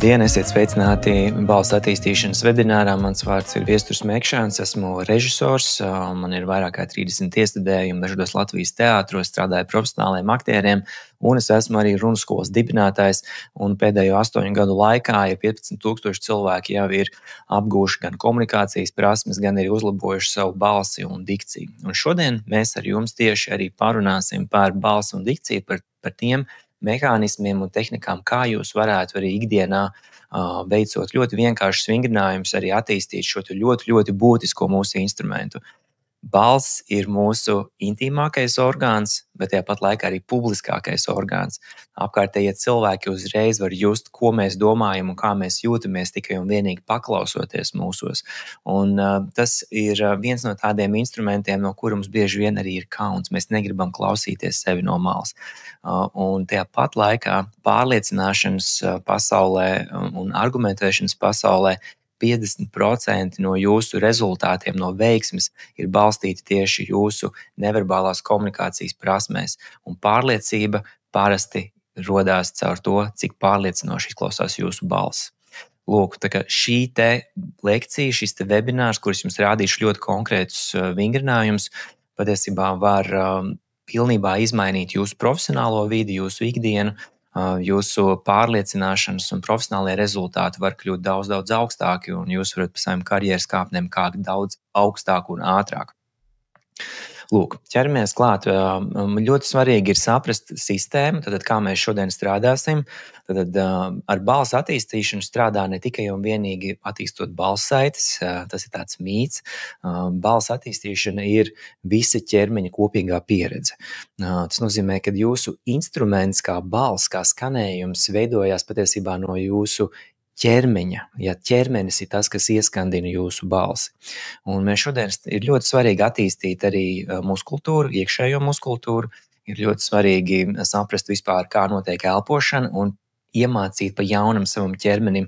Labdien, esiet sveicināti balss attīstīšanas webinārā. Mans vārds ir Viesturs Mekšāns, esmu režisors, man ir vairāk kā 30 iestudējumi dažādos Latvijas teātros, strādāju profesionāliem aktieriem, un es esmu arī runas skolas dibinātājs, un pēdējo 8 gadu laikā 15,000 cilvēki jau ir apgūši gan komunikācijas prasmes, gan arī uzlabojuši savu balsi un dikciju. Un šodien mēs ar jums tieši arī parunāsim par balsi un dikciju, par tiem mehānismiem un tehnikām, kā jūs varētu arī ikdienā, veicot ļoti vienkāršus vingrinājumus, arī attīstīt šo ļoti, ļoti būtisko mūsu instrumentu. Balss ir mūsu intīmākais orgāns, bet tāpat laikā arī publiskākais orgāns. Apkārtējie cilvēki uzreiz var just, ko mēs domājam un kā mēs jūtamies tikai un vienīgi paklausoties mūsos. Un tas ir viens no tādiem instrumentiem, no kura mums bieži vien arī ir kauns. Mēs negribam klausīties sevi no malas. Un tāpat laikā pārliecināšanas pasaulē un argumentēšanas pasaulē 50% no jūsu rezultātiem, no veiksmes, ir balstīti tieši jūsu neverbālās komunikācijas prasmēs. Un pārliecība parasti rodās caur to, cik pārliecinoši izklausās jūsu balss. Lūk, tā kā šī te lekcija, šis te webinārs, kurus jums rādīšu ļoti konkrētus vingrinājumus, patiesībā var pilnībā izmainīt jūsu profesionālo vidi, jūsu ikdienu. Jūsu pārliecināšanas un profesionālie rezultāti var kļūt daudz, daudz augstāki, un jūs varat pa saviem karjeras kāpnēm kāpt daudz augstāk un ātrāk. Lūk, ķeramies klāt. Ļoti svarīgi ir saprast sistēmu, tad kā mēs šodien strādāsim. Tad ar balss attīstīšanu strādā ne tikai un vienīgi attīstot balssaites, tas ir tāds mīts. Balss attīstīšana ir visa ķermeņa kopīgā pieredze. Tas nozīmē, ka jūsu instruments kā balss, kā skanējums veidojās patiesībā no jūsu ķermeņa. Ja ķermenis ir tas, kas ieskandina jūsu balsi. Un mēs šodien ir ļoti svarīgi attīstīt arī muskultūru, iekšējo muskultūru. Ir ļoti svarīgi saprast vispār, kā notiek elpošana un iemācīt pa jaunam savam ķermenim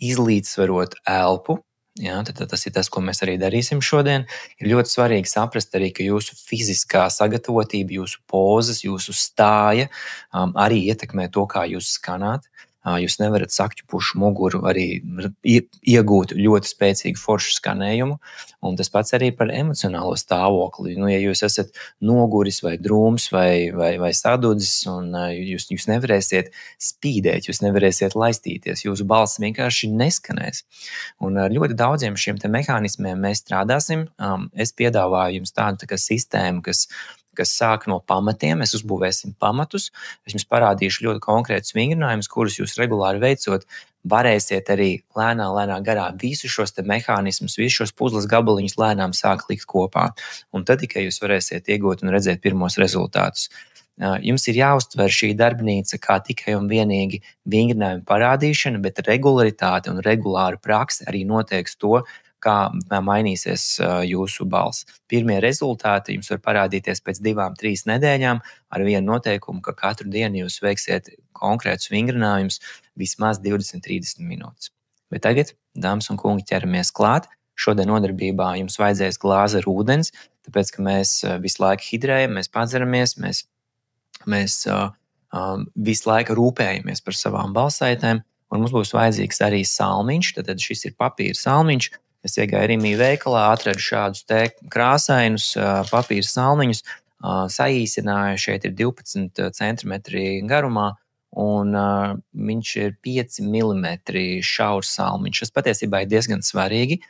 izlīdzsvarot elpu. Ja, tad tas ir tas, ko mēs arī darīsim šodien. Ir ļoti svarīgi saprast arī, ka jūsu fiziskā sagatavotība, jūsu pozas, jūsu stāja arī ietekmē to, kā jūs skanāt. Jūs nevarat sakķupušu muguru arī iegūt ļoti spēcīgu foršu skanējumu, un tas pats arī par emocionālo stāvokli. Ja jūs esat noguris vai drūms vai sadudzis, un jūs nevarēsiet spīdēt, jūs nevarēsiet laistīties, jūsu balss vienkārši neskanēs. Un ar ļoti daudziem šiem te mehānismiem mēs strādāsim. Es piedāvāju jums tādu tā kā sistēmu, kas sāk no pamatiem, mēs uzbūvēsim pamatus, es jums parādīšu ļoti konkrētus vingrinājumus, kurus jūs regulāri veicot, varēsiet arī lēnā garā visus šos te mehānismus, visus šos puzles gabaliņus lēnām sāk likt kopā. Un tad tikai jūs varēsiet iegūt un redzēt pirmos rezultātus. Jums ir jāuztver šī darbnīca kā tikai un vienīgi vingrinājumu parādīšana, bet regularitāte un regulāra prakse arī noteiks to, kā mainīsies jūsu balss. Pirmie rezultāti jums var parādīties pēc 2-3 nedēļām ar vienu noteikumu, ka katru dienu jūs veiksiet konkrētus vingrinājumus vismaz 20-30 minūtes. Bet tagad, dāmas un kungi, ķeramies klāt. Šodien nodarbībā jums vajadzēs glāze ar ūdens, tāpēc, ka mēs visu laiku hidrējam, mēs padzeramies, mēs visu laiku rūpējamies par savām balssaitēm, un mums būs vajadzīgs arī salmiņš, tad šis ir papīra salmiņš. Es iegāju Rimī veikalā, atradu šādus te krāsainus papīra salmiņus, saīsināju, šeit ir 12 centimetri garumā, un viņš ir 5 milimetri šaurs salmiņš. Tas patiesībā ir diezgan svarīgi,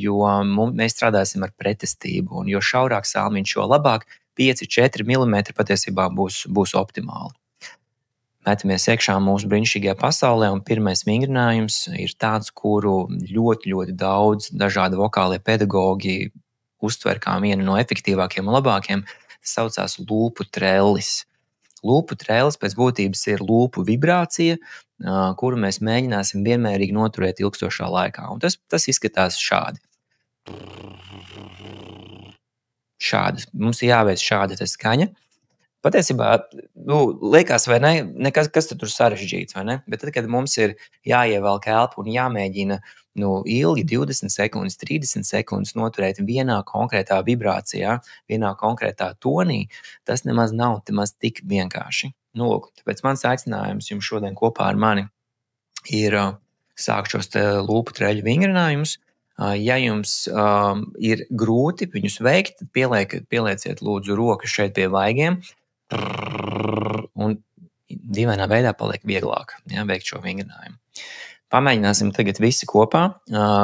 jo mēs strādāsim ar pretestību, un jo šaurāk salmiņš, jo labāk, 5-4 milimetri patiesībā būs optimāli. Metamies iekšā mūsu brīnišķīgajā pasaulē, un pirmais vingrinājums ir tāds, kuru ļoti, ļoti daudz dažādi vokālie pedagogi uztver kā vienu no efektīvākiem un labākiem. Tas saucās lūpu trellis. Lūpu trellis pēc būtības ir lūpu vibrācija, kuru mēs mēģināsim vienmērīgi noturēt ilgstošā laikā. Un tas izskatās šādi. Mums ir jāveic šāda skaņa. Patiesībā, liekas, vai ne, nekas, kas tur sarežģīts, vai ne? Bet tad, kad mums ir jāievelk elpa un jāmēģina ilgi 20 sekundes, 30 sekundes noturēt vienā konkrētā vibrācijā, vienā konkrētā tonī, tas nemaz nav tik vienkārši. Lūk, tāpēc mans aicinājums jums šodien kopā ar mani ir sākt šos lūpu treļu vingrinājumus. Ja jums ir grūti viņus veikt, tad pielieciet lūdzu rokas šeit pie vaigiem, un dīvainā veidā paliek vieglāk veikt šo vingrinājumu. Pamēģināsim tagad visi kopā.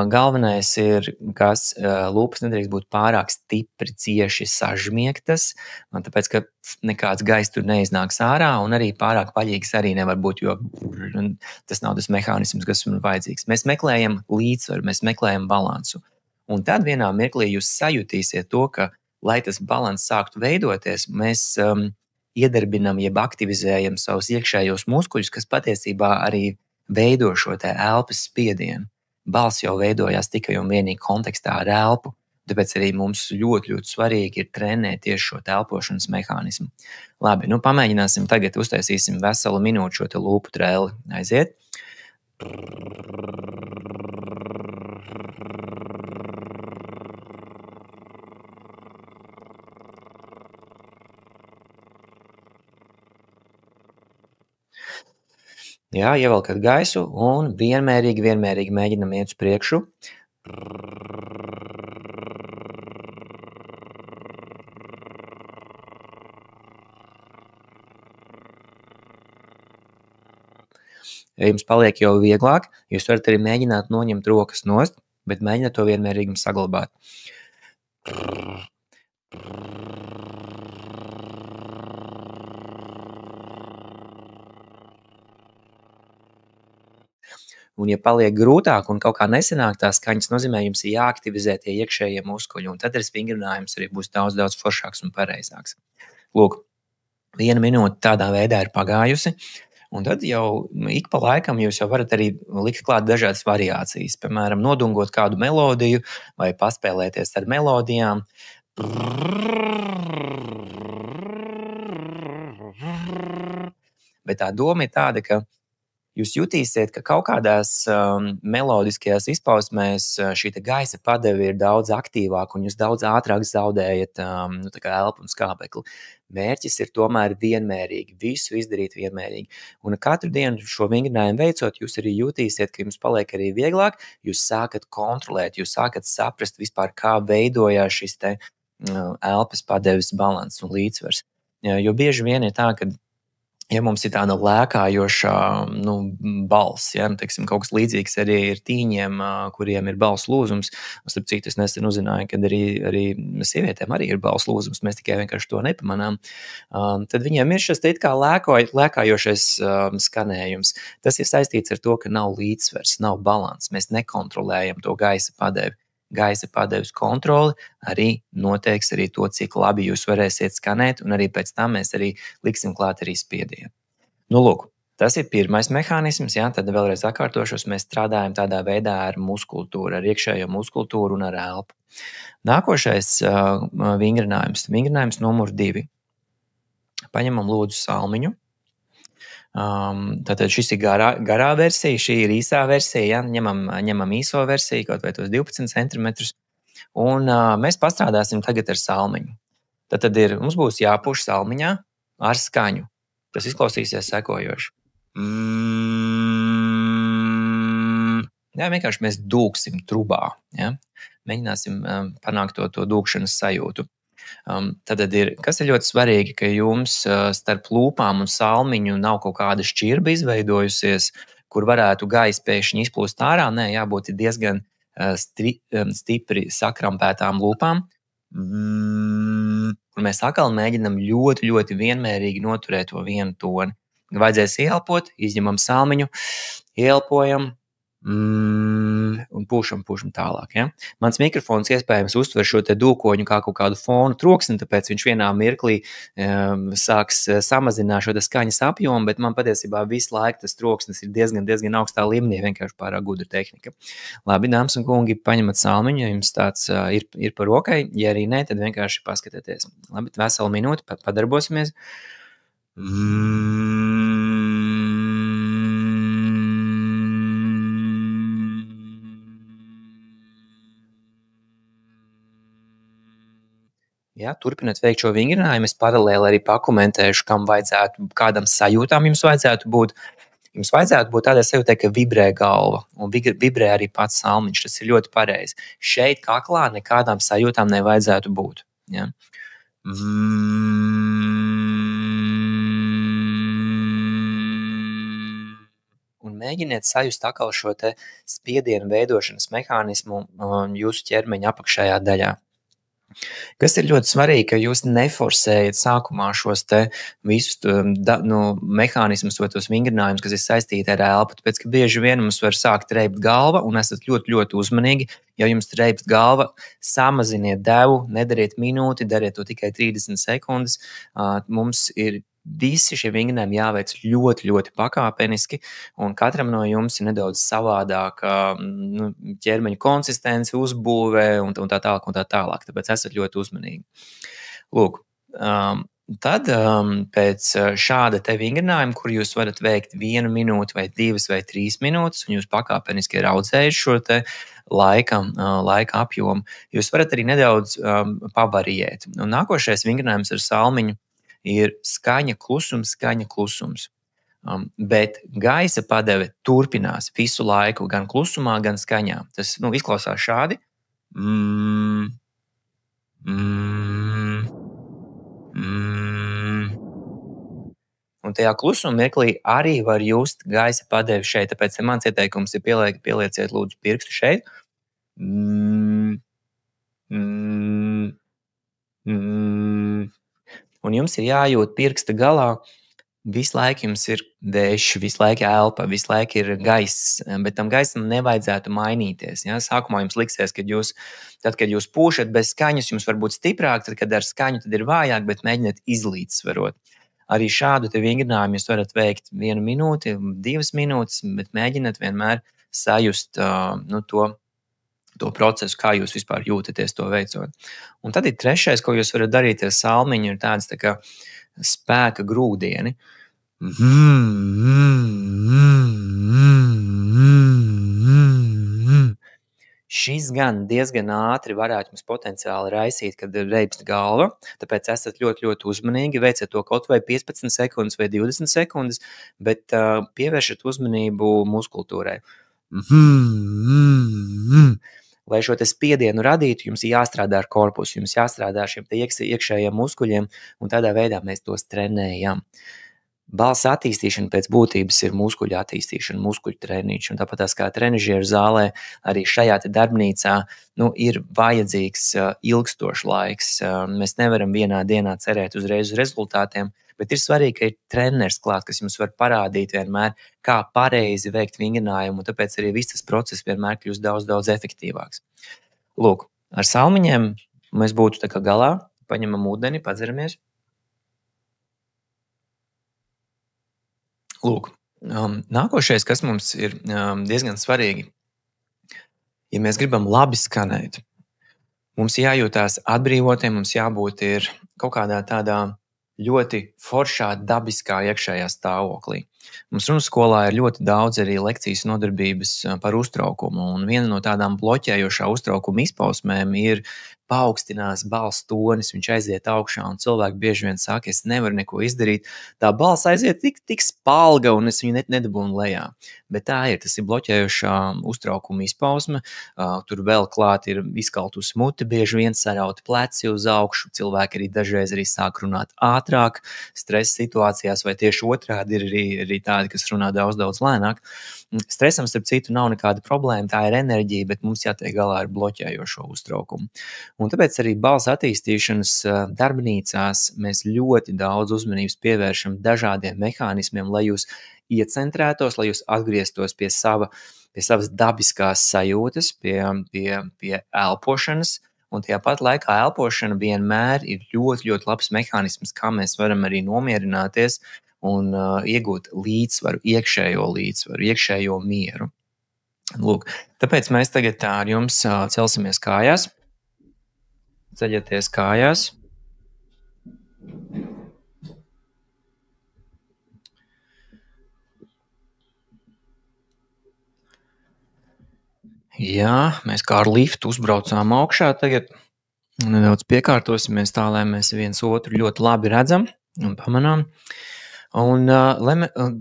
Galvenais ir, kas lūpas nedrīkst būt pārāk stipri, cieši sažmiegtas, tāpēc, ka nekāds gaiss tur neiznāks ārā, un arī pārāk vaļīgs arī nevar būt, jo tas nav tas mehānisms, kas mums vajadzīgs. Mēs meklējam līdzsvaru, mēs meklējam balansu. Un tad vienā mirklī jūs sajutīsiet to, ka, lai tas balans sāktu veidoties, mēs iedarbinam, jeb aktivizējam savus iekšējos muskuļus, kas patiesībā arī veido šo te elpas spiedienu. Balss jau veidojās tikai un vienīgi kontekstā ar elpu, tāpēc arī mums ļoti, ļoti svarīgi ir trenēt tieši šo elpošanas mehānismu. Labi, pamēģināsim tagad, uztaisīsim veselu minūti šo te lūpu trēli. Aiziet! Jā, ievelkat gaisu un vienmērīgi mēģinam iet uz priekšu. Ja jums paliek jau vieglāk, jūs varat arī mēģināt noņemt rokas nost, bet mēģināt to vienmērīgi saglabāt. Un, ja paliek grūtāk un kaut kā nesanāk tās skaņas, nozīmē, jums ir jāaktivizē tie iekšējie muskuļi, un tad vingrinājums arī būs daudz, daudz foršāks un pareizāks. Lūk, 1 minūte tādā veidā ir pagājusi, un tad jau ik pa laikam jūs jau varat arī likt klāt dažādas variācijas, piemēram, nodungot kādu melodiju vai paspēlēties ar melodijām. Bet tā doma ir tāda, ka jūs jutīsiet, ka kaut kādās melodiskajās izpausmēs šī gaisa padeve ir daudz aktīvāka un jūs daudz ātrāk zaudējat elpu un skābekli. Mērķis ir tomēr vienmērīgi, visu izdarīt vienmērīgi. Un katru dienu šo vingrinājumu veicot, jūs arī jutīsiet, ka jums paliek arī vieglāk, jūs sākat kontrolēt, jūs sākat saprast vispār, kā veidojās šis te elpas padeves balans un līdzsvars. Jo bieži vien ir tā, ka ja mums ir tāda lēkājoša balss, teiksim, kaut kas līdzīgs arī ir tīņiem, kuriem ir balss lūzums. Starp citu, es nesen uzzināju, ka arī sievietēm arī ir balss lūzums, mēs tikai vienkārši to nepamanām. Tad viņiem ir šis te kā lēkājošais skanējums. Tas ir saistīts ar to, ka nav līdzsvers, nav balans, mēs nekontrolējam to gaisa padevi. Gaisa padeves kontroli arī noteiks arī to, cik labi jūs varēsiet skanēt, un arī pēc tam mēs arī liksim klāt arī spiedienu. Lūk, tas ir pirmais mehānisms, tad vēlreiz atkārtošos, mēs strādājam tādā veidā ar muskultūru, ar iekšējo muskultūru un ar elpu. Nākošais vingrinājums numur 2. Paņemam lūdzu salmiņu. Tātad šis ir garā versija, šī ir īsā versija, ņemam īso versiju, kaut vai tos 12 centimetrus, un mēs pastrādāsim tagad ar salmiņu. Tātad mums būs jāpuš salmiņā ar skaņu. Tas izklausīsies sekojoši. Vienkārši mēs dūksim trubā. Mēģināsim panākt to dūkšanas sajūtu. Tad kas ir ļoti svarīgi, ka jums starp lūpām un salmiņu nav kaut kāda šķirba izveidojusies, kur varētu gaisa pēkšņi izplūst ārā. Nē, jābūt diezgan stipri sakrampētām lūpām. Un mēs atkal mēģinam ļoti, ļoti vienmērīgi noturēt to vienu toni. Vajadzēs ieelpot, izņemam salmiņu, ieelpojam, un pūšam tālāk. Mans mikrofons iespējams uztver šo te dūkoņu kā kaut kādu fonu troksni, tāpēc viņš vienā mirklī sāks samazināt šo te skaņas apjomu, bet man patiesībā visu laiku tas troksnis ir diezgan augstā līmenī, vienkārši pārāk gudra tehnika. Labi, dāmas un kungi, paņemat salmiņu, ja jums tāds ir par rokai, ja arī nē, tad vienkārši paskatieties. Labi, veselu minūti, padarbosimies. Turpinot veikt šo vingrinājumu, es paralēli arī pakomentēšu, kādam sajūtām jums vajadzētu būt. Jums vajadzētu būt tādai sajūtai, ka vibrē galva un vibrē arī pats salmiņš. Tas ir ļoti pareizi. Šeit kaklā nekādām sajūtām nevajadzētu būt. Ja? Un mēģiniet sajust atkal šo te spiedienu veidošanas mehānismu jūsu ķermeņa apakšējā daļā. Kas ir ļoti svarīgi, ka jūs neforsējat sākumā šos te visus mehānismus vai tos vingrinājumus, kas ir saistīti ar elpu, tāpēc, ka bieži vien mums var sākt treipt galva un esat ļoti, ļoti uzmanīgi. Ja jums treipt galva, samaziniet devu, nedariet minūti, dariet to tikai 30 sekundes. Mums ir visi šie vingrinājumi jāveic ļoti, ļoti pakāpeniski, un katram no jums ir nedaudz savādāka ķermeņa konsistence, uzbūve un tā tālāk un tā tālāk. Tāpēc esat ļoti uzmanīgi. Lūk, tad pēc šāda te vingrinājuma, kur jūs varat veikt 1 minūti vai 2 vai 3 minūtes, un jūs pakāpeniski ir audzējuši šo te laika apjomu, jūs varat arī nedaudz pavariēt. Un nākošais vingrinājums ar salmiņu ir skaņa, klusums. Bet gaisa padeve turpinās visu laiku, gan klusumā, gan skaņā. Tas izklausās šādi. Un tajā klusuma mirklī arī var just gaisa padevi šeit. Tāpēc mans ieteikums ir pielieciet lūdzu pirkstu šeit. Un jums ir jājūt pirksta galā, visu laiku jums ir vējš, visu laiku elpa, visu laiku ir gaiss, bet tam gaisam nevajadzētu mainīties. Ja? Sākumā jums liksies, kad jūs pūšat bez skaņas, jums var būt stiprāk, tad, kad ar skaņu, tad ir vājāk, bet mēģiniet izlīdzsvarot. Arī šādu te vingrinājumu jūs varat veikt 1 minūti, 2 minūtes, bet mēģiniet vienmēr sajust to procesu, kā jūs vispār jūtaties to veicot. Un tad ir trešais, ko jūs varat darīt ar salmiņu, ir tāds tā kā spēka grūdieni. Šis gan diezgan ātri varētu jums potenciāli raisīt, kad reibst galva, tāpēc esat ļoti, ļoti uzmanīgi, veiciet to kaut vai 15 sekundes vai 20 sekundes, bet pievēršat uzmanību muskultūrai. Lai šo te spiedienu radītu, jums jāstrādā ar korpusu, jums jāstrādā ar šiem te iekšējiem muskuļiem, un tādā veidā mēs tos trenējam. Balss attīstīšana pēc būtības ir muskuļu attīstīšana, muskuļu treniņš, un tāpat kā trenižieru zālē, arī šajā te darbnīcā ir vajadzīgs ilgstošs laiks. Mēs nevaram vienā dienā cerēt uzreiz uz rezultātiem, bet ir svarīgi, ka ir treneris klāt, kas jums var parādīt vienmēr, kā pareizi veikt vingrinājumu, un tāpēc arī viss tas process vienmēr kļūst daudz, daudz efektīvāks. Lūk, ar salmiņiem mēs būtu tā kā galā, paņemam ūdeni, padzeramies. Lūk, nākošais, kas mums ir diezgan svarīgi, ja mēs gribam labi skanēt, mums jājūtās atbrīvotiem, mums jābūt ir kaut kādā tādā ļoti foršā, dabiskā iekšējā stāvoklī. Mums runas skolā ir ļoti daudz arī lekcijas nodarbības par uztraukumu, un viena no tādām bloķējošā uztraukuma izpausmēm ir paaugstinās balss tonis, viņš aiziet augšā, un cilvēki bieži vien saka, es nevaru neko izdarīt, tā balss aiziet tik spalga, un es viņu nedabūnu lejā. Bet tā ir, tas ir bloķējošā uztraukuma izpausme, tur vēl klāt ir izkaltus muti, bieži vien sarauti pleci uz augšu, cilvēki arī dažreiz arī sāk runāt ātrāk, stresa situācijās, vai tieši otrādi ir arī tādi, kas runā daudz, daudz lēnāk. Stresam, starp citu, nav nekāda problēma, tā ir enerģija, bet mums jātiek galā ar bloķējošo uztraukumu. Un tāpēc arī balss attīstīšanas darbnīcās mēs ļoti daudz uzmanības pievēršam dažādiem mehānismiem, lai jūs iecentrētos, lai jūs atgrieztos pie savas dabiskās sajūtas, pie elpošanas, un tajā pat laikā elpošana vienmēr ir ļoti, ļoti labs mehānisms, kā mēs varam arī nomierināties un iegūt līdzsvaru, iekšējo mieru. Lūk, tāpēc mēs tagad ar jums celsimies kājās. Ceļieties kājās. Jā, mēs kā ar liftu uzbraucām augšā tagad. Nedaudz piekārtosimies tā, lai mēs viens otru ļoti labi redzam un pamanām. Un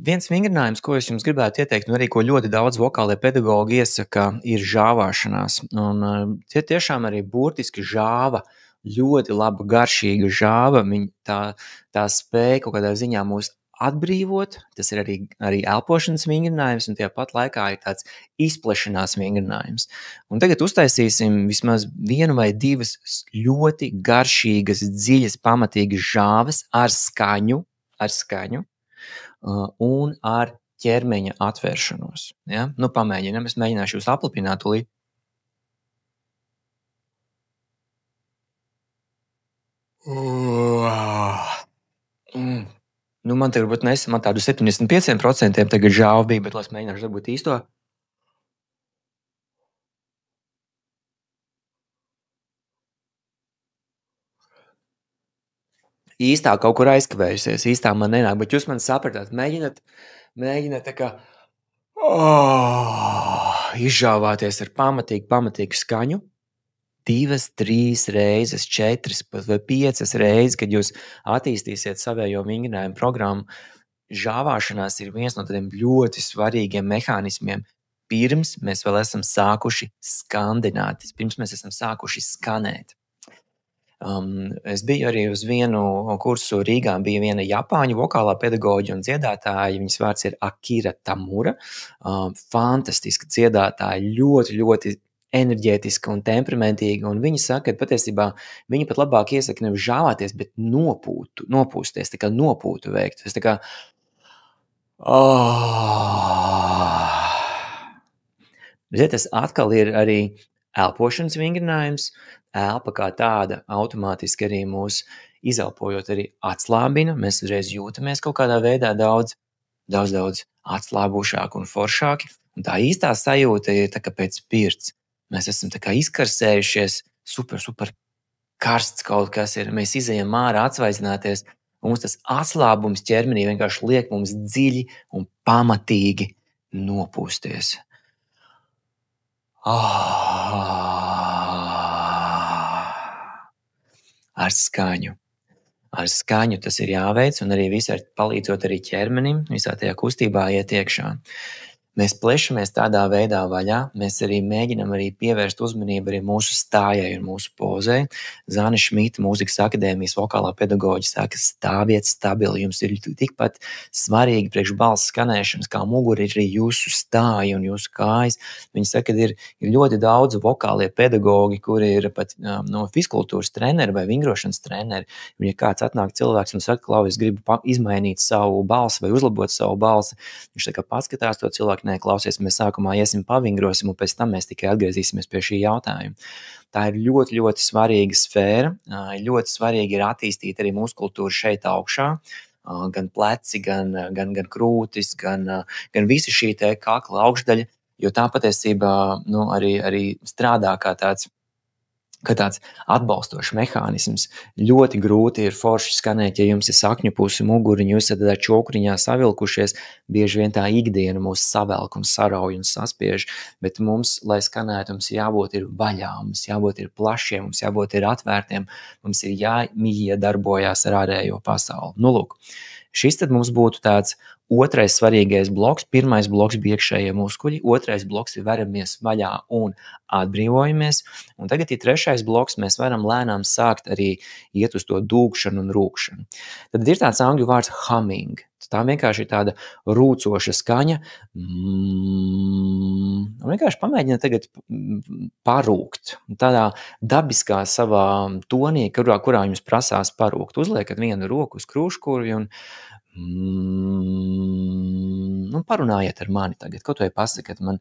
viens vingrinājums, ko es jums gribētu ieteikt, un arī ko ļoti daudz vokālie pedagogi iesaka, ir žāvāšanās. Un tie tiešām arī burtiski žāva, ļoti laba, garšīga žāva. Tā spēja kaut kādā ziņā mūs atbrīvot. Tas ir arī elpošanas vingrinājums, un tāpat laikā ir tāds izplešanās vingrinājums. Un tagad uztaisīsim vismaz vienu vai divas ļoti garšīgas, dziļas, pamatīgas žāvas ar skaņu un ar ķermeņa atvēršanos. Ja? Nu, pamēģinām, es mēģināšu jūs aplipināt tūlīt. Nu, man tagad varbūt nesen, man tādu 75% tagad žāvu bija, bet lai es mēģināšu dabūt īsto. Īstā kaut kur aizkavējusies, īstā man nenāk, bet jūs man sapratāt, mēģināt tā kā izžāvāties ar pamatīgu skaņu, 2, 3 reizes, 4 vai 5 reizes, kad jūs attīstīsiet savējo vingrinājumu programmu. Žāvāšanās ir viens no tādiem ļoti svarīgiem mehānismiem, pirms mēs vēl esam sākuši skandināt, pirms mēs esam sākuši skanēt. Es biju arī uz vienu kursu Rīgā, bija viena Japāņu vokālā pedagoģa un dziedātāja, viņas vārds ir Akira Tamura, fantastiska dziedātāja, ļoti, ļoti enerģētiska un temperamentīga, un viņa saka, ka patiesībā viņa pat labāk iesaka nevis žāvāties, bet nopūsties, tā kā nopūtu veikt. Tas tā kā tas atkal ir arī elpošanas vingrinājums. Elpa kā tāda automātiski arī mūs izelpojot arī atslābina. Mēs uzreiz jūtamies kaut kādā veidā daudz atslābušāki un foršāki. Un tā īstā sajūta ir tā kā pēc pirts. Mēs esam tā kā izkarsējušies, super karsts kaut kas ir. Mēs izejam ārā atsvaidzināties. Mums tas atslābums ķermenī vienkārši liek mums dziļi un pamatīgi nopūsties. Ar skaņu. Ar skaņu tas ir jāveic, un arī visai palīdzot arī ķermenim, visā tajā kustībā iet iekšā. Mēs plešamies tādā veidā vaļā, mēs arī mēģinam arī pievērst uzmanību arī mūsu stājai un mūsu pozai. Zane Šmita, Mūzikas akadēmijas vokālā pedagoģa, saka, stāviet stabili, jums ir tikpat svarīgi priekš balss skanēšanas, kā muguri ir arī jūsu stāja un jūsu kājas. Viņi saka, ka ir ļoti daudz vokālie pedagogi, kuri ir pat no fiskultūras treneri vai vingrošanas treneri. Un ja kāds atnāk cilvēks un saka, Klau, es gribu izmainīt savu balsi vai uzlabot savu balsi, viņš tā kā paskatās to cilvēku, nē, klausies, mēs sākumā iesim pavingrosim, un pēc tam mēs tikai atgriezīsimies pie šī jautājuma. Tā ir ļoti, ļoti svarīga sfēra. Ļoti svarīgi ir attīstīt arī muskultūru šeit augšā, gan pleci, gan krūtis, gan visa šī te kakla augšdaļa, jo tā patiesībā arī strādā kā tāds atbalstošs mehānisms. Ļoti grūti ir forši skanēt, ja jums ir sakņu puse muguriņa, jūs esat tādā čokuriņā savilkušies, bieži vien tā ikdiena mūs savelk un sarauj un saspiež, bet mums, lai skanētu, mums jābūt ir vaļā, mums jābūt ir plašiem, mums jābūt ir atvērtiem, mums ir jāiedarbojās ar ārējo pasauli. Nu, lūk, šis tad mums būtu tāds otrais svarīgais bloks. Pirmais bloks bija iekšējie muskuļi, otrais bloks ir veramies vaļā un atbrīvojamies. Un tagad ir trešais bloks, mēs varam lēnām sākt arī iet uz to dūkšanu un rūkšanu. Tad ir tāds angļu vārds humming. Tā vienkārši ir tāda rūcoša skaņa. Vienkārši pamēģina tagad parūkt. Tādā dabiskā savā tonī, kurā jums prasās parūkt. Uzliekat vienu roku uz krūškurvi un parunājiet ar mani tagad, kaut vai pasakiet man,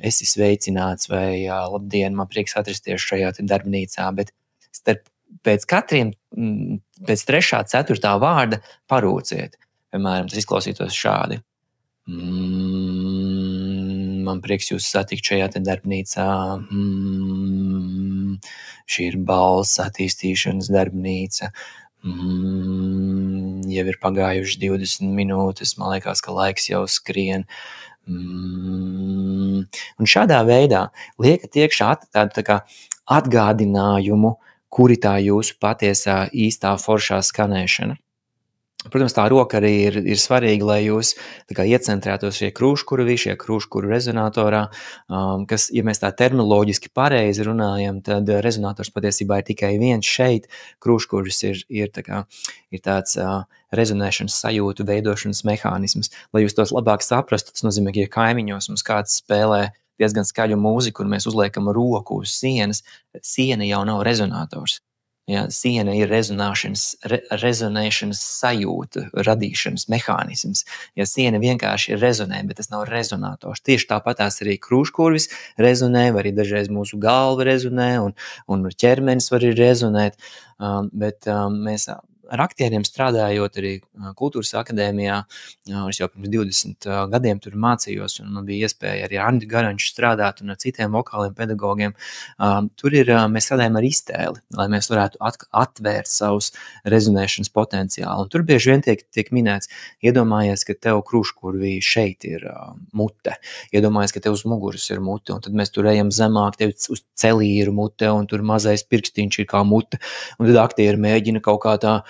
esi sveicināts vai labdien, man prieks atrasties šajā darbnīcā, bet pēc 3., 4. vārda parūciet. Piemēram, tas izklausītos šādi. Man prieks jūs satikt šajā darbnīcā. Šī ir balss attīstīšanas darbnīca. Jau ir pagājuši 20 minūtes, man liekas, ka laiks jau skrien. Un šādā veidā liekat iekšā tādu tā kā atgādinājumu, kuri tā jūsu patiesā īstā foršā skanēšana. Protams, tā roka arī ir svarīga, lai jūs tā kā iecentrētos šie krūškurvi, šie krūškuru rezonatorā, kas, ja mēs tā terminoloģiski pareizi runājam, tad rezonators patiesībā ir tikai viens šeit. Krūškurvis ir tāds rezonēšanas sajūtu veidošanas mehānisms. Lai jūs tos labāk saprastu, tas nozīmē, ka ja kaimiņos mums kāds spēlē diezgan skaļu mūziku un mēs uzliekam roku uz sienas, siena jau nav rezonators. Ja, siena ir rezonēšanas sajūta, radīšanas mehānisms. Ja siena vienkārši rezonē, bet tas nav rezonators. Tieši tāpatās arī krūškurvis rezonē, vai arī dažreiz mūsu galva rezonē, un ķermenis var arī rezonēt, bet mēs ar aktieriem strādājot arī Kultūras akadēmijā, es jau pirms 20 gadiem tur mācījos, un man bija iespēja arī ar Andi Garanču strādāt un ar citiem vokāliem pedagogiem. Tur mēs strādājam ar iztēli, lai mēs varētu atvērt savus rezonēšanas potenciālu. Un tur bieži vien tiek minēts, iedomājies, ka tev krūškurvī šeit ir mute, iedomājies, ka tev uz muguras ir mute, un tad mēs tur ejam zemāk, tev uz celī ir mute, un tur mazais pirkstiņš ir kā mute, un tad aktieri mēģina kaut kā tā,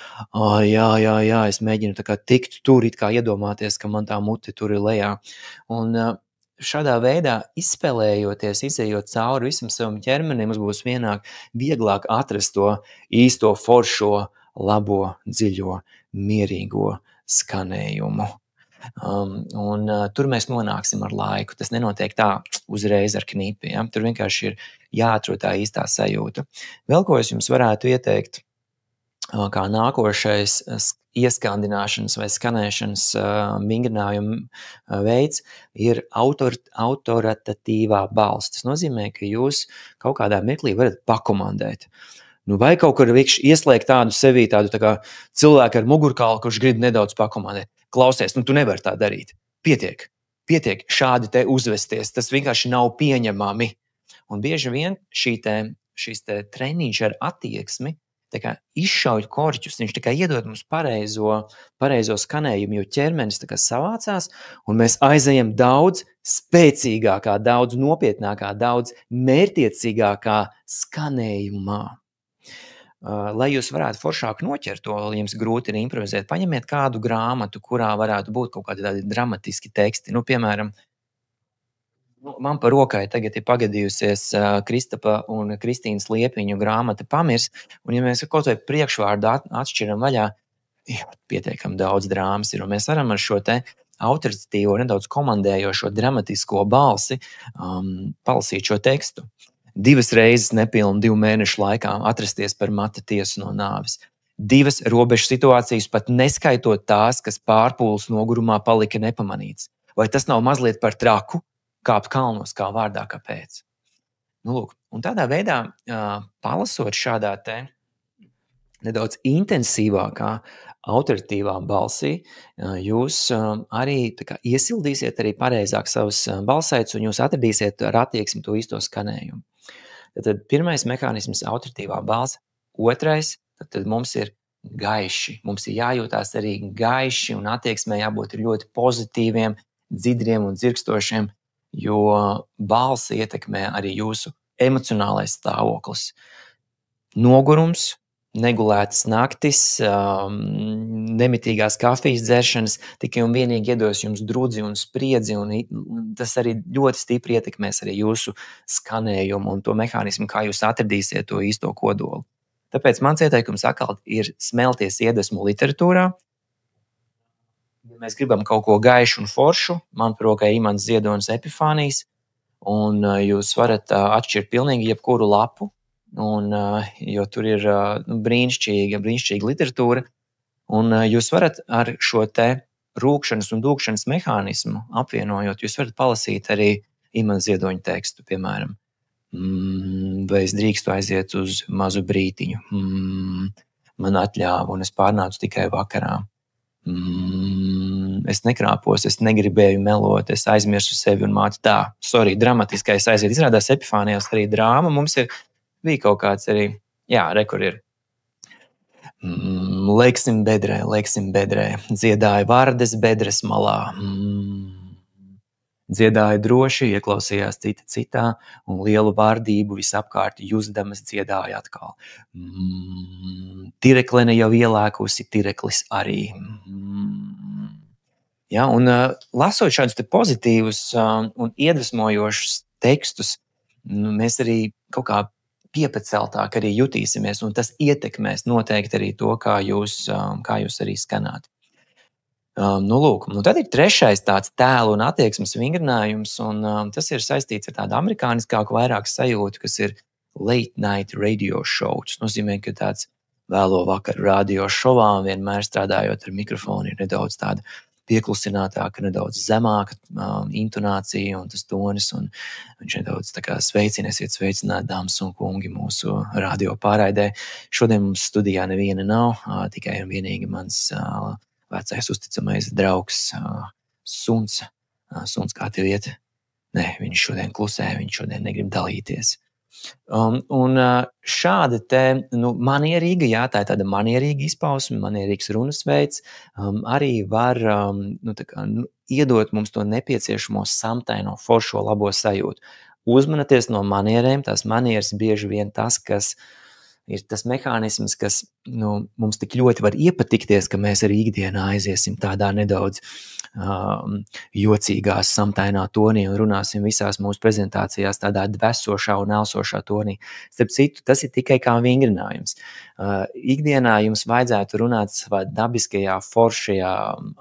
jā, es mēģinu tā kā tikt tur, it kā iedomāties, ka man tā mute tur ir lejā. Un šādā veidā izspēlējoties, izejot cauri visam savam ķermenim, mums būs vieglāk atrast to īsto foršo, labo, dziļo, mierīgo skanējumu. Tur mēs nonāksim ar laiku. Tas nenotiek tā uzreiz ar knipi. Ja? Tur vienkārši ir jāatrod tā īstā sajūta. Vēl ko es jums varētu ieteikt, kā nākošais ieskandināšanas vai skanēšanas vingrinājuma veids ir autoritatīvā balss. Tas nozīmē, ka jūs kaut kādā mirklī varat pakomandēt. Vai kaut kur ieslēgt tādu sevī, tādu tā kā cilvēku ar mugurkaulu, kurš grib nedaudz pakomandēt. Klausies, tu nevari tā darīt. Pietiek šādi te uzvesties. Tas vienkārši nav pieņemami. Un bieži vien šīs treniņš ar attieksmi izšauj korķus, viņš iedod mums pareizo skanējumu, jo ķermenis savācās, un mēs aizejam daudz spēcīgākā, daudz nopietnākā, daudz mērķtiecīgākā skanējumā. Lai jūs varētu foršāk noķert to, lai jums grūti ir improvizēt, paņemiet kādu grāmatu, kurā varētu būt kaut kādi tādi dramatiski teksti. Piemēram, man par rokai tagad ir pagadījusies Kristapa un Kristīnas Liepiņu grāmata Pamirs, un ja mēs kaut vai priekšvārdu atšķiram vaļā, pietiekam daudz drāmas ir, un mēs varam ar šo te autoritatīvo, nedaudz komandējošo dramatisko balsi palasīt šo tekstu. 2 reizes nepilnu 2 mēnešu laikā atrasties par mata tiesu no nāves. 2 robežu situācijas, pat neskaitot tās, kas pārpūles nogurumā palika nepamanīts. Vai tas nav mazliet par traku? Kāpt kalnos, kā vārdā, kāpēc. Lūk, un tādā veidā, palasot šādā te nedaudz intensīvākā, autoritīvā balsī, jūs arī iesildīsiet arī pareizāk savus balsaitus, un jūs atradīsiet ar attieksmi to īsto skanējumu. Tad pirmais mehānisms - autoritīvā balss. Otrais, tad mums ir gaiši. Mums ir jājūtās arī gaiši, un attieksmē jābūt ļoti pozitīviem, dzidriem un dzirkstošiem, jo balsi ietekmē arī jūsu emocionālais stāvoklis. Nogurums, negulētas naktis, nemitīgās kafijas dzeršanas tikai un vienīgi iedos jums drudzi un spriedzi, un tas arī ļoti stipri ietekmēs arī jūsu skanējumu un to mehānismu, kā jūs atradīsiet to īsto kodolu. Tāpēc mans ieteikums atkal ir smelties iedvesmu literatūrā. Ja mēs gribam kaut ko gaišu un foršu, man par rokai Imants Ziedonis Epifānijas, un jūs varat atšķirt pilnīgi jebkuru lapu, jo tur ir brīnišķīga literatūra, un jūs varat ar šo te rūkšanas un dūkšanas mehānismu apvienojot, jūs varat palasīt arī Imants Ziedoņa tekstu, piemēram. Vai es drīkstu aiziet uz mazu brītiņu? Man atļāva, un es pārnācu tikai vakarā. Es nekrāpos, es negribēju melot, es aizmirsu sevi un māti tā. Sorry, dramatiskais aiziet. Izrādās Epifānijās arī drāma. Mums bija kaut kāds arī, kur ir. Leksim bedrē, dziedāja Vardes bedres malā. Dziedāja droši, ieklausījās citā, un lielu vārdību visapkārt jusdamas dziedāja atkal. Tireklene jau ielēkusi, tireklis arī. Ja, un lasot šādus te pozitīvus un iedvesmojošus tekstus, mēs arī kaut kā piepaceltāk arī jutīsimies, un tas ietekmēs noteikti arī to, kā jūs arī skanāt. Lūk, tad ir trešais tāds tēlu un attieksmes vingrinājums, un tas ir saistīts ar tādu amerikāniskāku vairāk sajūtu, kas ir late night radio show. Tas nozīmē, ka tāds vēlo vakaru radio šovā vienmēr strādājot ar mikrofonu ir nedaudz tāda pieklusinātāka, nedaudz zemāka intonācija un tas tonis, un viņš nedaudz tā kā sveiciniesiet, sveicināt dāmas un kungi mūsu radio pārraidē. Šodien mums studijā neviena nav, tikai un vienīgi mans vecais uzticamais draugs Suns. Suns, kā tev iet? Nē, viņš šodien klusē, viņš šodien negrib dalīties. Un šāda te manierīga, jā, tā ir tāda manierīga izpausme, manierīgs runas veids, arī var iedot mums to nepieciešamo samtaino foršo labo sajūtu. Uzmanieties no manierēm, tās manieres bieži vien tas, kas ir tas mehānisms, kas mums tik ļoti var iepatikties, ka mēs arī ikdienā aiziesim tādā nedaudz jocīgā, samtainā tonī un runāsim visās mūsu prezentācijās tādā dvesošā un elsošā tonī. Starp citu, tas ir tikai kā vingrinājums. Ikdienā jums vajadzētu runāt savā dabiskajā, foršajā,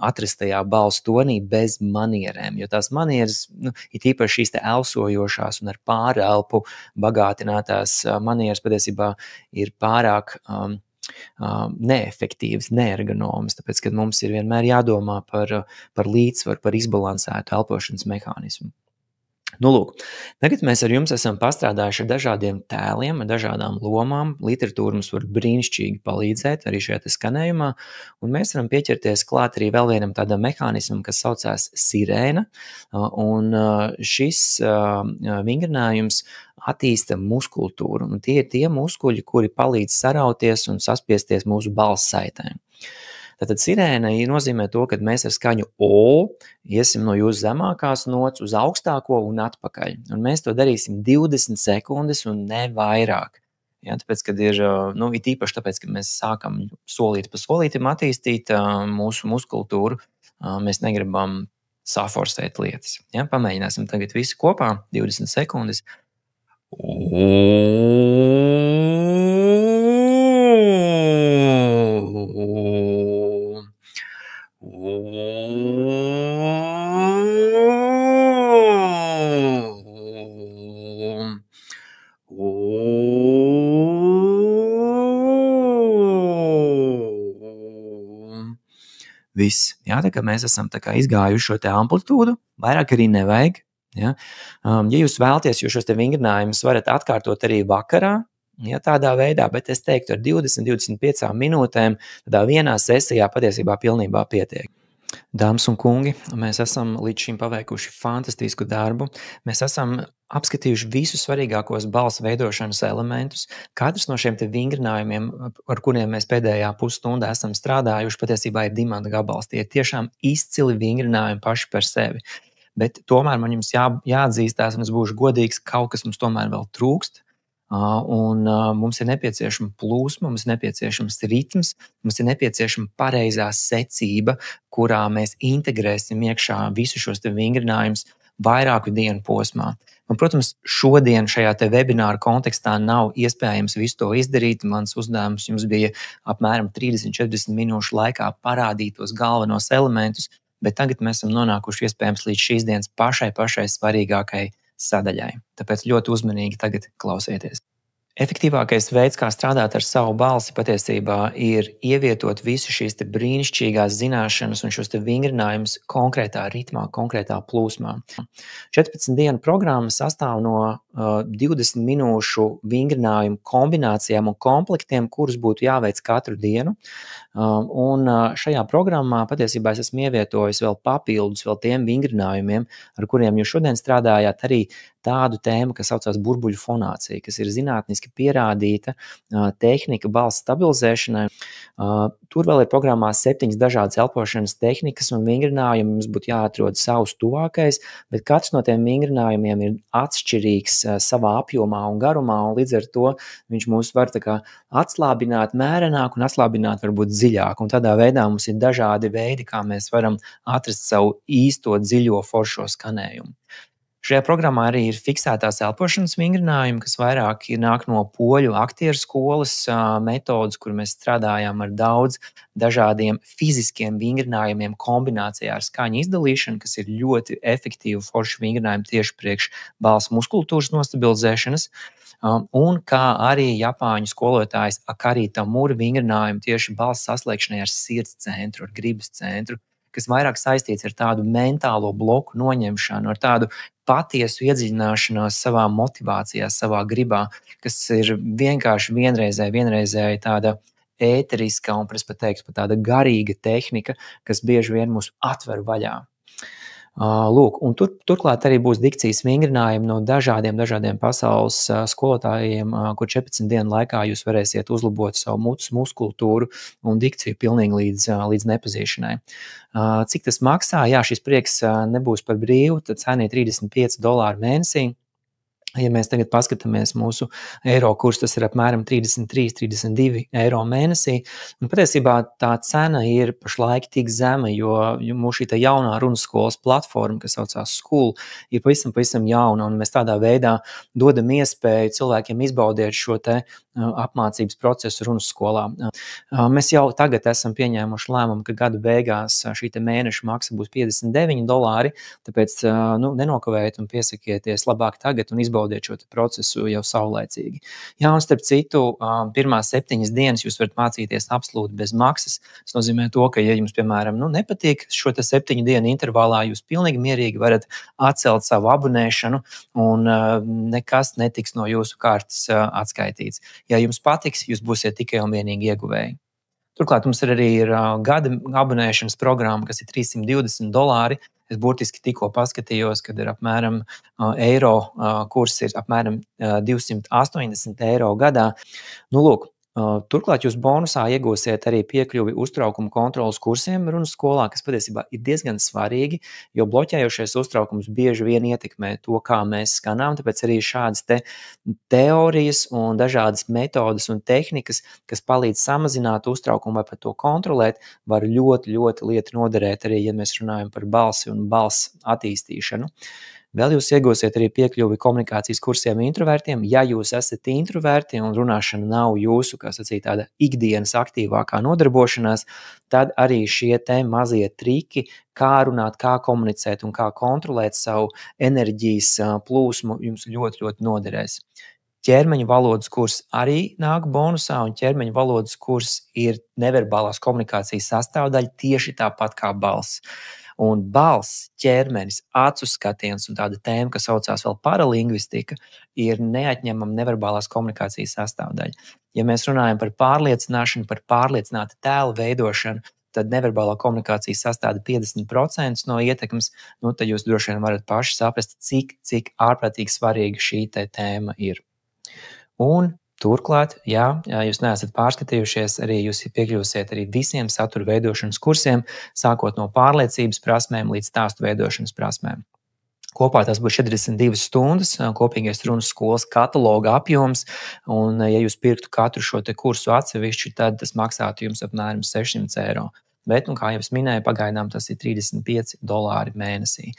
atrastajā balss tonī bez manierēm, jo tās manieres, ir īpaši šīs te elsojošās un ar pārelpu bagātinātās manieres patiesībā ir pārāk neefektīvas, neergonomas, tāpēc, ka mums ir vienmēr jādomā par līdzsvaru, par izbalansētu elpošanas mehānismu. Lūk, tagad mēs ar jums esam pastrādājuši ar dažādiem tēliem, ar dažādām lomām. Literatūra mums var brīnišķīgi palīdzēt arī šajā te skanējumā, un mēs varam pieķerties klāt arī vēl vienam tādam mehānismam, kas saucās sirēna, un šis vingrinājums attīsta muskultūru, un tie ir tie muskuļi, kuri palīdz sarauties un saspiesties mūsu balss saitēm. Tātad sirēna nozīmē to, ka mēs ar skaņu O iesim no jūsu zemākās nots uz augstāko un atpakaļ. Un mēs to darīsim 20 sekundes un ne vairāk. Ja, tāpēc, kad ir īpaši tāpēc, ka mēs sākam solīt pa solītim attīstīt mūsu muskultūru, mēs negribam saforsēt lietas. Ja, pamēģināsim tagad visi kopā 20 sekundes. Viss. Jā, tā kā mēs esam tā kā izgājuši šo te amplitūdu, vairāk arī nevajag. Ja, jūs vēlaties, jūs šos te vingrinājumus varat atkārtot arī vakarā, ja, tādā veidā, bet es teiktu ar 20-25 minūtēm tādā vienā sesijā patiesībā pilnībā pietiek. Dāmas un kungi, mēs esam līdz šim paveikuši fantastisku darbu. Mēs esam apskatījuši visus svarīgākos balss veidošanas elementus. Katrs no šiem te vingrinājumiem, ar kuriem mēs pēdējā pusstundā esam strādājuši, patiesībā ir dimanta gabals. Tie ir tiešām izcili vingrinājumi paši par sevi. Bet tomēr man jums jāatzīstās, un es būšu godīgs, kaut kas mums tomēr vēl trūkst. Un mums ir nepieciešama plūsma, mums ir nepieciešams ritms, mums ir nepieciešama pareizā secība, kurā mēs integrēsim iekšā visu šos te vingrinājumus vairāku dienu posmā. Un, protams, šodien šajā te webināra kontekstā nav iespējams visu to izdarīt. Mans uzdevums jums bija apmēram 30-40 minūšu laikā parādīt tos galvenos elementus, bet tagad mēs esam nonākuši iespējams līdz šīs dienas pašai svarīgākai sadaļai. Tāpēc ļoti uzmanīgi tagad klausieties. Efektīvākais veids, kā strādāt ar savu balsi, patiesībā ir ievietot visu šīs te brīnišķīgās zināšanas un šos te vingrinājumus konkrētā ritmā, konkrētā plūsmā. 14 dienu programma sastāv no 20 minūšu vingrinājumu kombinācijām un komplektiem, kurus būtu jāveic katru dienu. Un šajā programmā patiesībā es esmu ievietojis vēl papildus vēl tiem vingrinājumiem, ar kuriem jūs šodien strādājāt, arī tādu tēmu, kas saucās burbuļu fonācija, kas ir zinātniski pierādīta tehnika balss stabilizēšanai. Tur vēl ir programmā 7 dažādas elpošanas tehnikas un vingrinājumi. Mums būtu jāatrod savs tuvākais, bet katrs no tiem vingrinājumiem ir atšķirīgs savā apjomā un garumā, un līdz ar to viņš mūs var tā kā atslābināt mērenāk un atslābināt varbūt dziļāk. Un tādā veidā mums ir dažādi veidi, kā mēs varam atrast savu īsto dziļo foršo skanējumu. Šajā programmā arī ir fiksētās elpošanas vingrinājumi, kas vairāk nāk no poļu aktieru skolas metodas, kur mēs strādājām ar daudz dažādiem fiziskiem vingrinājumiem kombinācijā ar skaņu izdalīšanu, kas ir ļoti efektīvi forši vingrinājumi tieši priekš balss muskultūras nostabilizēšanas. Un kā arī japāņu skolotājs Akari Tamura vingrinājumu tieši balss saslēgšanai ar sirds centru, ar gribas centru, kas vairāk saistīts ar tādu mentālo bloku noņemšanu, ar tādu patiesu iedziļināšanos savā motivācijā, savā gribā, kas ir vienkārši vienreizēji tāda ēteriska un, es pat teiktu, tāda garīga tehnika, kas bieži vien mūs atver vaļā. Lūk, un turklāt arī būs dikcijas vingrinājumi no dažādiem pasaules skolotājiem, kur 14 dienu laikā jūs varēsiet uzlabot savu mutes muskultūru un dikciju pilnīgi līdz nepazīšanai. Cik tas maksā? Jā, šis prieks nebūs par brīvu, tad cena ir $35 mēnesī. Ja mēs tagad paskatāmies mūsu eiro kursu, tas ir apmēram 33–32 eiro mēnesī. Un patiesībā tā cena ir pašlaik tik zema, jo mūsu šī jaunā runas skolas platforma, kas saucās School, ir pavisam jauna, un mēs tādā veidā dodam iespēju cilvēkiem izbaudīt šo te apmācības procesu runas skolā. Mēs jau tagad esam pieņēmuši lēmumu, ka gada beigās šī mēneša maksa būs $59, tāpēc nenokavējiet un piesakieties labāk tagad un izbaudiet šo procesu jau saulaicīgi. Jā, un starp citu, pirmās 7 dienas jūs varat mācīties absolūti bez maksas. Tas nozīmē to, ka, ja jums, piemēram, nepatīk šo 7 dienu intervālā, jūs pilnīgi mierīgi varat atcelt savu abonēšanu un nekas netiks no jūsu kartes atskaitīts. Ja jums patiks, jūs būsiet tikai un vienīgi ieguvēji. Turklāt mums arī ir gada abonēšanas programma, kas ir $320. Es burtiski tikko paskatījos, kad ir apmēram eiro kurs ir apmēram €280 gadā. Lūk, turklāt jūs bonusā iegūsiet arī piekļuvi uztraukuma kontrolas kursiem runas skolā, kas patiesībā ir diezgan svarīgi, jo bloķējošais uztraukums bieži vien ietekmē to, kā mēs skanām, tāpēc arī šādas teorijas un dažādas metodas un tehnikas, kas palīdz samazināt uztraukumu vai pat to kontrolēt, var ļoti lieti noderēt arī, ja mēs runājam par balsi un balss attīstīšanu. Vēl jūs iegūsiet arī piekļuvi komunikācijas kursiem introvertiem. Ja jūs esat introverti un runāšana nav jūsu, kā sacīt, tāda ikdienas aktīvākā nodarbošanās, tad arī šie mazie triki, kā runāt, kā komunicēt un kā kontrolēt savu enerģijas plūsmu, jums ļoti noderēs. Ķermeņa valodas kurs arī nāk bonusā, un ķermeņa valodas kurs ir neverbālās komunikācijas sastāvdaļa tieši tāpat kā balss. Un balss, ķermenis, acu skatiens un tāda tēma, kas saucās vēl paralingvistika, ir neatņemama neverbālās komunikācijas sastāvdaļa. Ja mēs runājam par pārliecināšanu, par pārliecinātu tēlu veidošanu, tad neverbālā komunikācija sastāda 50% no ietekmes, tad jūs droši vien varat paši saprast, cik ārprātīgi svarīga šī tēma ir. Un turklāt, ja jūs neesat pārskatījušies, arī jūs piekļūsiet arī visiem satura veidošanas kursiem, sākot no pārliecības prasmēm līdz stāstu veidošanas prasmēm. Kopā tas būs 42 stundas, kopīgais runas skolas kataloga apjoms, un ja jūs pirktu katru šo kursu atsevišķi, tad tas maksātu jums apmēram €600. Bet, kā jau es minēju, pagaidām tas ir $35 mēnesī.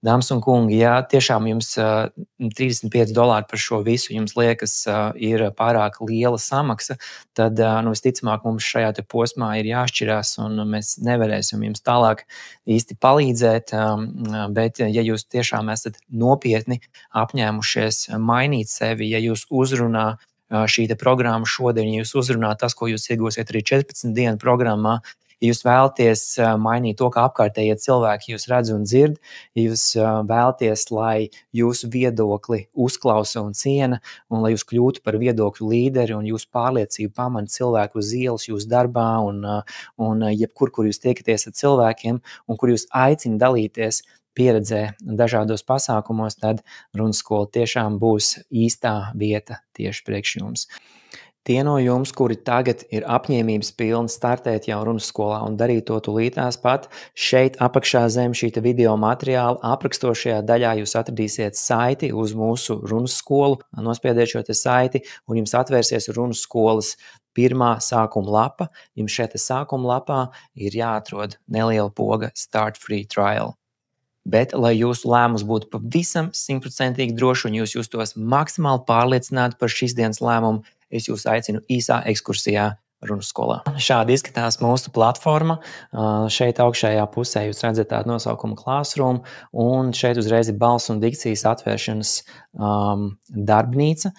Dāmas un kungi, ja tiešām jums $35 par šo visu jums liekas ir pārāk liela samaksa, tad visticamāk mums šajā posmā ir jāšķirās un mēs nevarēsim jums tālāk īsti palīdzēt, bet ja jūs tiešām esat nopietni apņēmušies mainīt sevi, ja jūs uzrunā šī programma šodien, ja jūs uzrunā tas, ko jūs iegūsiet arī 14 dienu programmā, Ja jūs vēlaties mainīt to, kā apkārtējie cilvēki jūs redz un dzird, ja jūs vēlaties, lai jūsu viedokli uzklausa un ciena, un lai jūs kļūtu par viedokļu līderi un jūsu pārliecību pamana cilvēku uz ielas, jūsu darbā un jebkur, kur jūs tiekaties ar cilvēkiem un kur jūs aicina dalīties pieredzē dažādos pasākumos, tad Runskola tiešām būs īstā vieta tieši priekš jums. Tie no jums, kuri tagad ir apņēmības pilni startēt jau Runskolā un darīt to tūlītās pat, šeit apakšā zem šī video materiāla aprakstošajā daļā jūs atradīsiet saiti uz mūsu Runskolu, nospiediet šo te saiti un jums atvērsies Runskolas pirmā sākuma lapa. Jums šeit sākuma lapā ir jāatrod neliela poga Start Free Trial. Bet, lai jūsu lēmums būtu pavisam 100% drošs un jūs justos maksimāli pārliecināti par šīs dienas lēmumu, es jūs aicinu īsā ekskursijā Runskolā. Šādi izskatās mūsu platforma. Šeit augšējā pusē jūs redzat tādu nosaukumu Classroom, un šeit uzreiz ir balss un dikcijas atvēršanas darbnīca,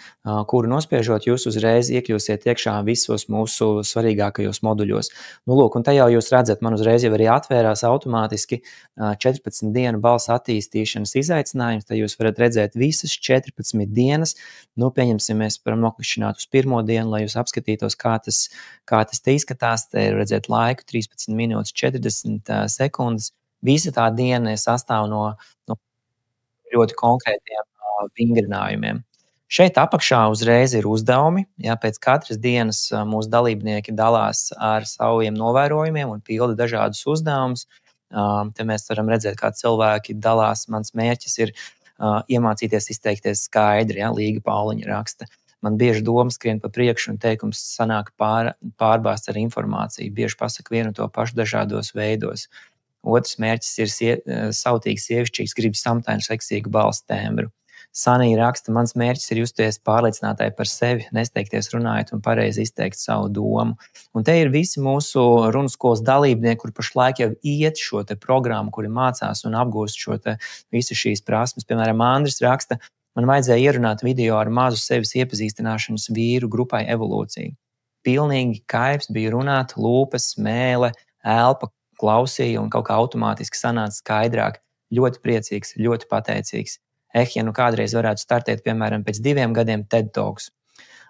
kuru nospiežot jūs uzreiz iekļūsiet iekšā visos mūsu svarīgākajos moduļos. Nu, lūk, un te jau jūs redzat, man uzreiz jau arī atvērās automātiski 14 dienu balss attīstīšanas izaicinājums. Te jūs varat redzēt visas 14 dienas. Nu, pieņemsim, mēs varam noklišķināt uz pirmo dienu, lai jūs apskatītos, kā tas te izskatās. Te ir redzēt laiku 13 minūtes 40 sekundes. Visa tā diena sastāv no ļoti konkrētiem vingrinājumiem. Šeit apakšā uzreiz ir uzdevumi. Jā, pēc katras dienas mūsu dalībnieki dalās ar saviem novērojumiem un pilda dažādus uzdevumus. Te mēs varam redzēt, kā cilvēki dalās. Mans mērķis ir iemācīties izteikties skaidri, ja, Līga Pauliņa raksta. Man bieži domas skrien pa priekšu un teikums sanāk pārbāzt ar informāciju. Bieži pasaka vienu to pašu dažādos veidos. Otrs mērķis ir sautīgs, sievišķīgs, grib samtainu seksīgu balss tembru. Sanija raksta, mans mērķis ir justies pārliecinātai par sevi, nesteigties runājot un pareizi izteikt savu domu. Un te ir visi mūsu Runskolas dalībnieki, kuri pašlaik jau iet šo te programmu, kuri mācās un apgūst šo te visu šīs prasmes. Piemēram, Andris raksta, man vajadzēja ierunāt video ar mazu sevis iepazīstināšanas vīru grupai Evolūcija. Pilnīgi kaifs bija runāt, lūpas, mēle, elpa, klausīja un kaut kā automātiski sanāca skaidrāk. Ļoti priecīgs, ļoti pateicīgs. Ja nu kādreiz varētu startēt, piemēram, pēc 2 gadiem TED Talks.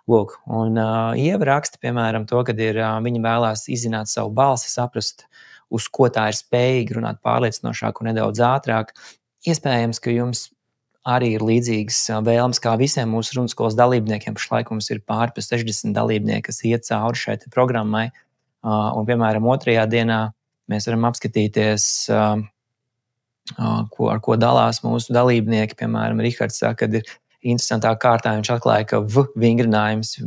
Lūk, un Ieva raksta, piemēram, to, kad viņa vēlās izzināt savu balsi, saprast, uz ko tā ir spējīga runāt pārliecinošāk un nedaudz ātrāk. Iespējams, ka jums arī ir līdzīgas vēlmes kā visiem mūsu Runskolas dalībniekiem. Pašlaik mums ir pāri pa 60 dalībnieki, kas iet cauri šai programmai. Un, piemēram, 2. dienā mēs varam apskatīties, ar ko dalās mūsu dalībnieki. Piemēram, Rihards saka, kad ir interesantā kārtā, viņš atklāja, ka vingrinājums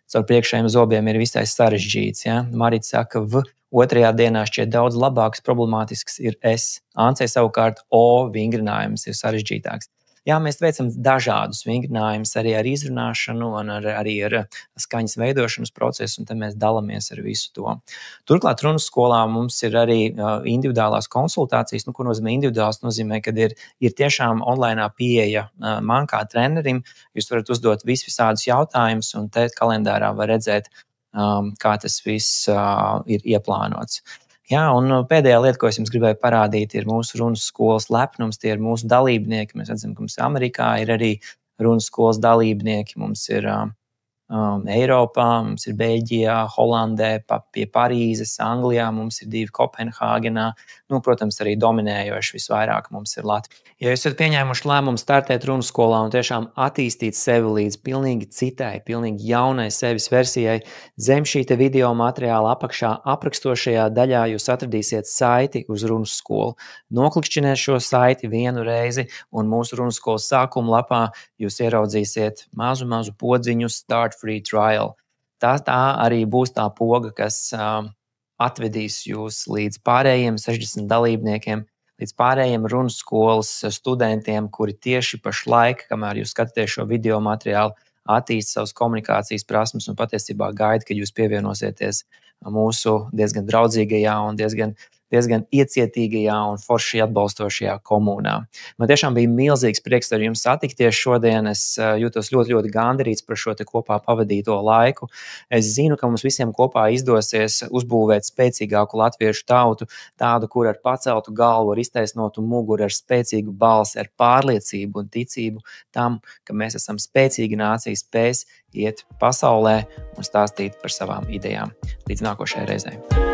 caur priekšējiem zobiem ir visai sarežģīts. Ja? Marita saka, ka 2. dienā šķiet daudz labāks, problemātisks ir S. Ancei savukārt O vingrinājums ir sarežģītāks. Jā, mēs veicam dažādus vingrinājumus arī ar izrunāšanu un arī ar skaņas veidošanas procesu, un te mēs dalāmies ar visu to. Turklāt Runskolā mums ir arī individuālās konsultācijas, ko nozīmē individuāls, nozīmē, kad ir tiešām online pieeja man kā trenerim. Jūs varat uzdot visādus jautājumus, un te kalendārā var redzēt, kā tas viss ir ieplānots. Jā, un pēdējā lieta, ko es jums gribēju parādīt, ir mūsu Runskolas lepnums. Tie ir mūsu dalībnieki. Mēs redzam, ka mums Amerikā ir arī Runskolas dalībnieki. Mums ir Eiropā, mums ir Beļģijā, Holandē, pie Parīzes, Anglijā, mums ir 2 Kopenhāgenā. Protams, arī dominējoši visvairāk mums ir Latvija. Ja jūs esat pieņēmuši lēmumu startēt Runskolā un tiešām attīstīt sevi līdz pilnīgi citai, pilnīgi jaunai sevis versijai, zem šī te video materiāla apakšā aprakstošajā daļā jūs atradīsiet saiti uz Runskolu. Noklikšķiniet šo saiti vienu reizi, un mūsu Runskolas sākuma lapā jūs ieraudzīsiet mazu podziņu Start Free Trial. Tā arī būs tā poga, kas atvedīs jūs līdz pārējiem 60 dalībniekiem, līdz pārējiem Runskolas studentiem, kuri tieši pašlaik, kamēr jūs skatāties šo video materiālu, attīst savas komunikācijas prasmes un patiesībā gaida, kad jūs pievienosieties mūsu diezgan draudzīgajā un diezgan diezgan iecietīgajā un forši atbalstošajā komunā. Man tiešām bija milzīgs prieks ar jums satikties šodien. Es jūtos ļoti, ļoti gandarīts par šo te kopā pavadīto laiku. Es zinu, ka mums visiem kopā izdosies uzbūvēt spēcīgāku latviešu tautu, tādu, kur ar paceltu galvu, ar iztaisnotu muguru, ar spēcīgu balsi, ar pārliecību un ticību tam, ka mēs esam spēcīga nācija, spēs iet pasaulē un stāstīt par savām idejām. Līdz nākošajai reizei.